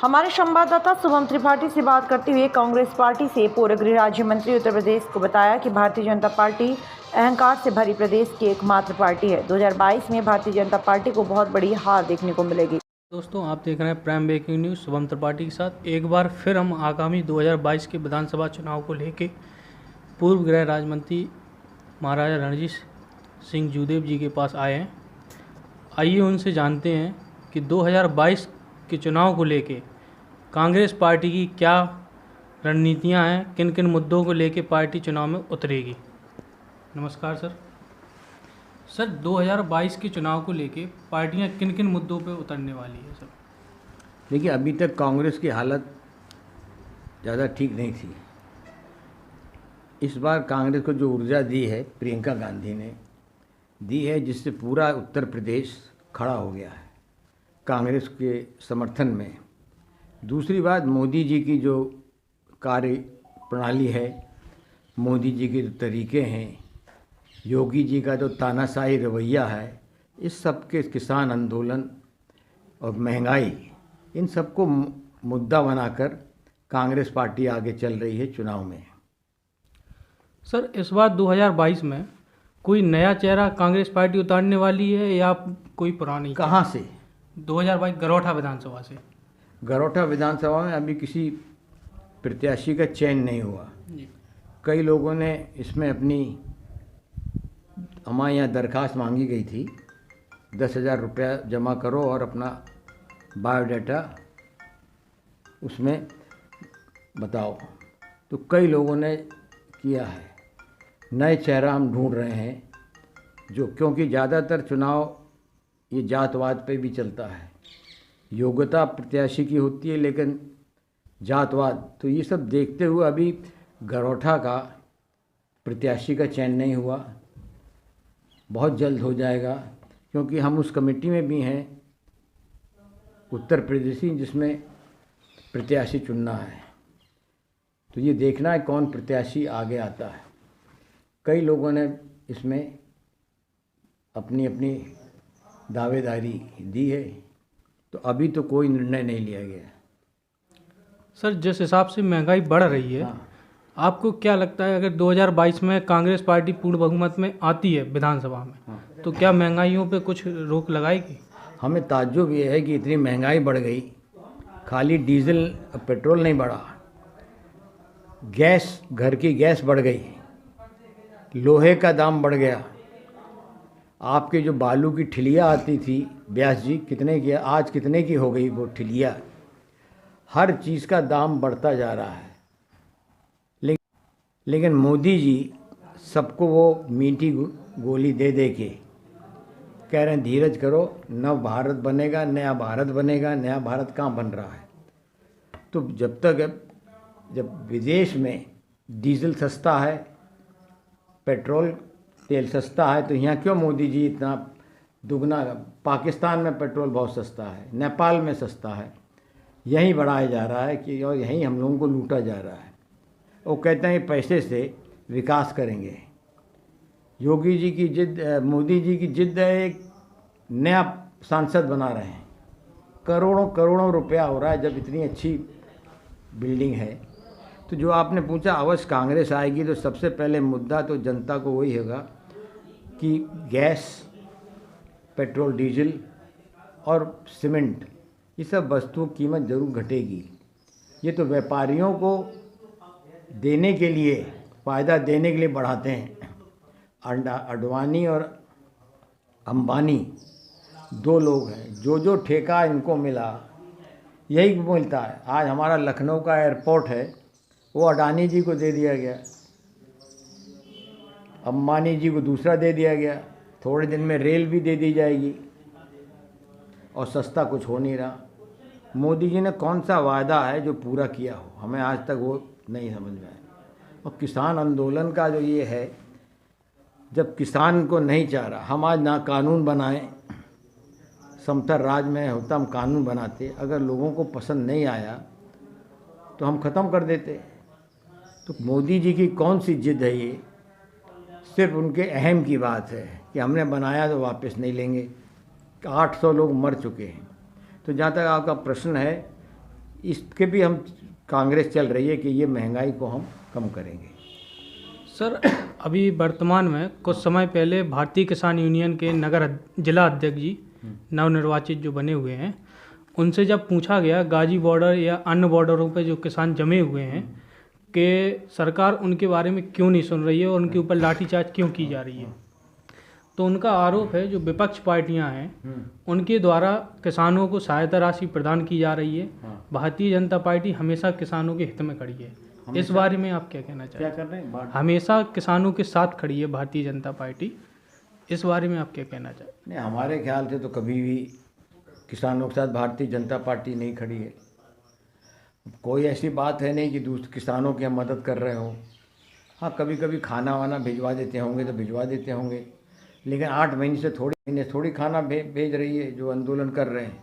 हमारे संवाददाता शुभम त्रिपाठी से बात करते हुए कांग्रेस पार्टी से पूर्व गृह राज्य मंत्री उत्तर प्रदेश को बताया कि भारतीय जनता पार्टी अहंकार से भरी प्रदेश की एकमात्र पार्टी है। 2022 में भारतीय जनता पार्टी को बहुत बड़ी हार देखने को मिलेगी। दोस्तों, आप देख रहे हैं prime breaking news Shubham Tripathi के साथ। एक बार फिर हम आगामी 2022 के विधानसभा चुनाव को लेकर पूर्व गृह राज्य मंत्री महाराजा रणजीत सिंह जूदेव जी के पास आए हैं। आइए उनसे जानते हैं कि 2022 के चुनाव को लेके कांग्रेस पार्टी की क्या रणनीतियां हैं, किन किन मुद्दों को लेके पार्टी चुनाव में उतरेगी। नमस्कार सर। सर, 2022 के चुनाव को लेके पार्टियां किन किन मुद्दों पे उतरने वाली है सर? देखिए, अभी तक कांग्रेस की हालत ज़्यादा ठीक नहीं थी। इस बार कांग्रेस को जो ऊर्जा दी है प्रियंका गांधी ने दी है, जिससे पूरा उत्तर प्रदेश खड़ा हो गया है कांग्रेस के समर्थन में। दूसरी बात, मोदी जी की जो कार्य प्रणाली है, मोदी जी के जो तरीके हैं, योगी जी का जो तानाशाही रवैया है, इस सब के किसान आंदोलन और महंगाई, इन सबको मुद्दा बनाकर कांग्रेस पार्टी आगे चल रही है चुनाव में। सर, इस बार 2022 में कोई नया चेहरा कांग्रेस पार्टी उतारने वाली है या कोई पुरानी? कहाँ से? 2022 गरोठा विधानसभा से। गरोठा विधानसभा में अभी किसी प्रत्याशी का चयन नहीं हुआ। कई लोगों ने इसमें अपनी, हमारे यहाँ दरख्वास्त मांगी गई थी, 10,000 रुपया जमा करो और अपना बायोडाटा उसमें बताओ। तो कई लोगों ने किया है। नए चेहरा हम ढूंढ रहे हैं, जो, क्योंकि ज़्यादातर चुनाव ये जातवाद पे भी चलता है। योग्यता प्रत्याशी की होती है, लेकिन जातवाद, तो ये सब देखते हुए अभी गरोठा का प्रत्याशी का चयन नहीं हुआ। बहुत जल्द हो जाएगा, क्योंकि हम उस कमेटी में भी हैं उत्तर प्रदेशी, जिसमें प्रत्याशी चुनना है। तो ये देखना है कौन प्रत्याशी आगे आता है। कई लोगों ने इसमें अपनी अपनी दावेदारी दी है, तो अभी तो कोई निर्णय नहीं लिया गया। सर, जिस हिसाब से महंगाई बढ़ रही है, हाँ। आपको क्या लगता है अगर 2022 में कांग्रेस पार्टी पूर्ण बहुमत में आती है विधानसभा में, हाँ। तो क्या महंगाइयों पे कुछ रोक लगाएगी? हमें ताज्जुब ये है कि इतनी महंगाई बढ़ गई। खाली डीजल पेट्रोल नहीं बढ़ा, गैस, घर की गैस बढ़ गई, लोहे का दाम बढ़ गया। आपके जो बालू की ठिलिया आती थी, व्यास जी कितने की, आज कितने की हो गई वो ठिलिया। हर चीज़ का दाम बढ़ता जा रहा है। लेकिन मोदी जी सबको वो मीठी गोली दे दे के कह रहे हैं धीरज करो, नव भारत बनेगा, नया भारत बनेगा। नया भारत कहाँ बन रहा है? तो जब विदेश में डीजल सस्ता है, पेट्रोल तेल सस्ता है, तो यहाँ क्यों मोदी जी इतना दुगना? पाकिस्तान में पेट्रोल बहुत सस्ता है, नेपाल में सस्ता है, यहीं बढ़ाया जा रहा है कि, और यहीं हम लोगों को लूटा जा रहा है। वो कहते हैं पैसे से विकास करेंगे। योगी जी की जिद, मोदी जी की जिद है, एक नया सांसद बना रहे हैं। करोड़ों करोड़ों रुपया हो रहा है, जब इतनी अच्छी बिल्डिंग है। तो जो आपने पूछा, अवश्य कांग्रेस आएगी तो सबसे पहले मुद्दा तो जनता को वही होगा कि गैस, पेट्रोल, डीजल और सीमेंट, ये सब वस्तुओं की कीमत ज़रूर घटेगी। ये तो व्यापारियों को देने के लिए, फ़ायदा देने के लिए बढ़ाते हैं। अडवाणी और अंबानी दो लोग हैं, जो ठेका इनको मिला यही मिलता है। आज हमारा लखनऊ का एयरपोर्ट है, वो अडानी जी को दे दिया गया, अंबानी जी को दूसरा दे दिया गया। थोड़े दिन में रेल भी दे दी जाएगी, और सस्ता कुछ हो नहीं रहा। मोदी जी ने कौन सा वादा है जो पूरा किया हो? हमें आज तक वो नहीं समझ में आया। और किसान आंदोलन का जो ये है, जब किसान को नहीं चाह रहा, हम आज ना कानून बनाएं, समता राज में होता हम कानून बनाते, अगर लोगों को पसंद नहीं आया तो हम ख़त्म कर देते। तो मोदी जी की कौन सी जिद है ये? सिर्फ उनके अहम की बात है कि हमने बनाया तो वापस नहीं लेंगे। 800 लोग मर चुके हैं। तो जहाँ तक आपका प्रश्न है, इसके भी हम कांग्रेस चल रही है कि ये महंगाई को हम कम करेंगे। सर, अभी वर्तमान में कुछ समय पहले भारतीय किसान यूनियन के जिला अध्यक्ष जी नवनिर्वाचित जो बने हुए हैं, उनसे जब पूछा गया गाजी बॉर्डर या अन्य बॉर्डरों पे जो किसान जमे हुए हैं कि सरकार उनके बारे में क्यों नहीं सुन रही है और उनके ऊपर लाठीचार्ज क्यों की जा रही है, तो उनका आरोप है जो विपक्ष पार्टियां हैं उनके द्वारा किसानों को सहायता राशि प्रदान की जा रही है। भारतीय जनता पार्टी हमेशा किसानों के हित में खड़ी है। इस बारे में आप क्या कहना चाहते हैं? क्या कर रहे हैं? हमेशा किसानों के साथ खड़ी है भारतीय जनता पार्टी, इस बारे में आप क्या कहना चाहते हैं? नहीं, हमारे ख्याल से तो कभी भी किसानों के साथ भारतीय जनता पार्टी नहीं खड़ी है। कोई ऐसी बात है नहीं कि दूसरे किसानों की हम मदद कर रहे हों। हाँ, कभी कभी खाना वाना भिजवा देते होंगे तो भिजवा देते होंगे, लेकिन 8 महीने से थोड़ी खाना भेज रही है जो आंदोलन कर रहे हैं,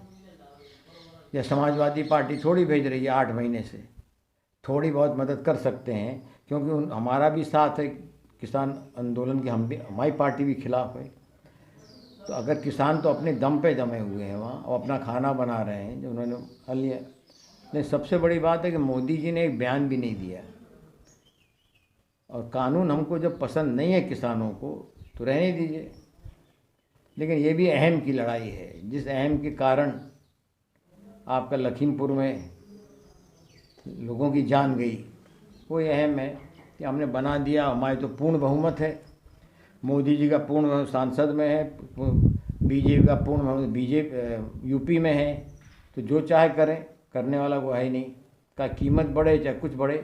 या समाजवादी पार्टी थोड़ी भेज रही है 8 महीने से। थोड़ी बहुत मदद कर सकते हैं क्योंकि हमारा भी साथ है किसान आंदोलन के, हमारी पार्टी भी खिलाफ है। तो अगर किसान तो अपने दम पे जमे हुए हैं वहाँ और अपना खाना बना रहे हैं जो उन्होंने लिया। नहीं, सबसे बड़ी बात है कि मोदी जी ने एक बयान भी नहीं दिया, और कानून हमको जब पसंद नहीं है किसानों को तो रहने दीजिए। लेकिन ये भी अहम की लड़ाई है, जिस अहम के कारण आपका लखीमपुर में लोगों की जान गई, वो अहम है कि हमने बना दिया। हमारे तो पूर्ण बहुमत है, मोदी जी का पूर्ण सांसद में है, बीजेपी का पूर्ण यूपी में है, तो जो चाहे करें, करने वाला वो है ही नहीं। का कीमत बढ़े चाहे कुछ बढ़े।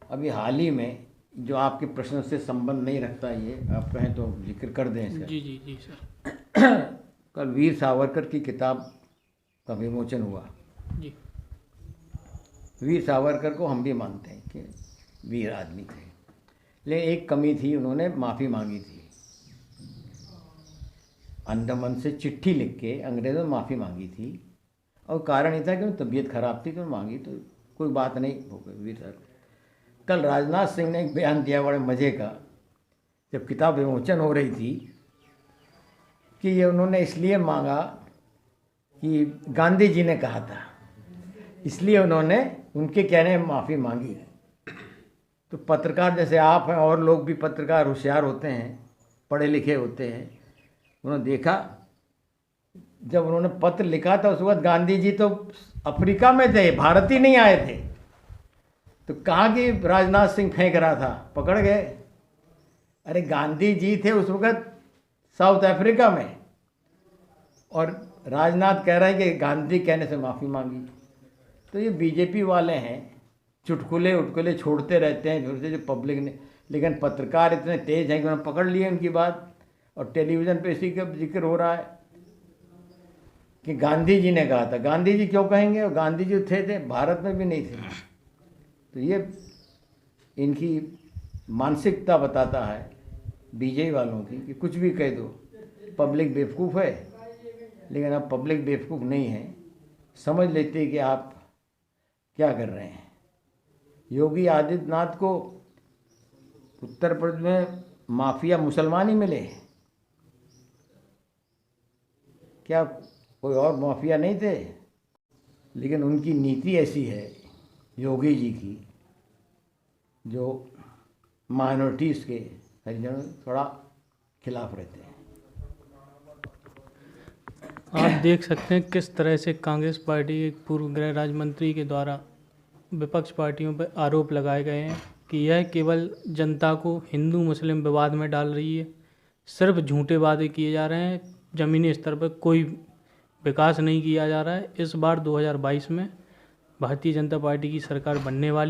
अभी हाल ही में जो आपके प्रश्न से संबंध नहीं रखता, ये आप कहें तो जिक्र कर दें इसका। जी जी जी सर। कल वीर सावरकर की किताब का विमोचन हुआ। जी। वीर सावरकर को हम भी मानते हैं कि वीर आदमी थे, लेकिन एक कमी थी, उन्होंने माफ़ी मांगी थी। अंडमान से चिट्ठी लिख के अंग्रेज़ों ने माफ़ी मांगी थी, और कारण ये था कि उनकी तबीयत खराब थी, कि उन्होंने मांगी, तो कोई बात नहीं हो गई वीर सावरकर। कल राजनाथ सिंह ने एक बयान दिया बड़े मज़े का, जब किताब विमोचन हो रही थी, कि ये उन्होंने इसलिए मांगा कि गांधी जी ने कहा था, इसलिए उन्होंने उनके कहने में माफ़ी मांगी। तो पत्रकार जैसे आप हैं, और लोग भी पत्रकार होशियार होते हैं, पढ़े लिखे होते हैं, उन्होंने देखा जब उन्होंने पत्र लिखा था उस वक्त गांधी जी तो अफ्रीका में थे, भारत ही नहीं आए थे। तो कहाँ कि राजनाथ सिंह फेंक रहा था, पकड़ गए। अरे गांधी जी थे उस वक्त साउथ अफ्रीका में, और राजनाथ कह रहे हैं कि गांधी कहने से माफ़ी मांगी। तो ये बीजेपी वाले हैं, चुटकुले उटकुले छोड़ते रहते हैं फिर से जो पब्लिक ने, लेकिन पत्रकार इतने तेज हैं कि उन्होंने पकड़ लिए उनकी बात, और टेलीविज़न पे इसी का जिक्र हो रहा है कि गांधी जी ने कहा था। गांधी जी क्यों कहेंगे, और गांधी जी थे भारत में भी नहीं थे। तो ये इनकी मानसिकता बताता है बीजेपी वालों की कि कुछ भी कह दो, पब्लिक बेवकूफ़ है। लेकिन अब पब्लिक बेवकूफ़ नहीं है, समझ लेते कि आप क्या कर रहे हैं। योगी आदित्यनाथ को उत्तर प्रदेश में माफिया मुसलमान ही मिले, क्या कोई और माफिया नहीं थे? लेकिन उनकी नीति ऐसी है योगी जी की, जो माइनॉरिटीज़ के हरिजनों थोड़ा खिलाफ रहते हैं। आप देख सकते हैं किस तरह से कांग्रेस पार्टी एक पूर्व गृह राज्य मंत्री के द्वारा विपक्ष पार्टियों पर आरोप लगाए गए हैं कि यह केवल जनता को हिंदू मुस्लिम विवाद में डाल रही है। सिर्फ झूठे वादे किए जा रहे हैं, ज़मीनी स्तर पर कोई विकास नहीं किया जा रहा है। इस बार 2022 में भारतीय जनता पार्टी की सरकार बनने वाली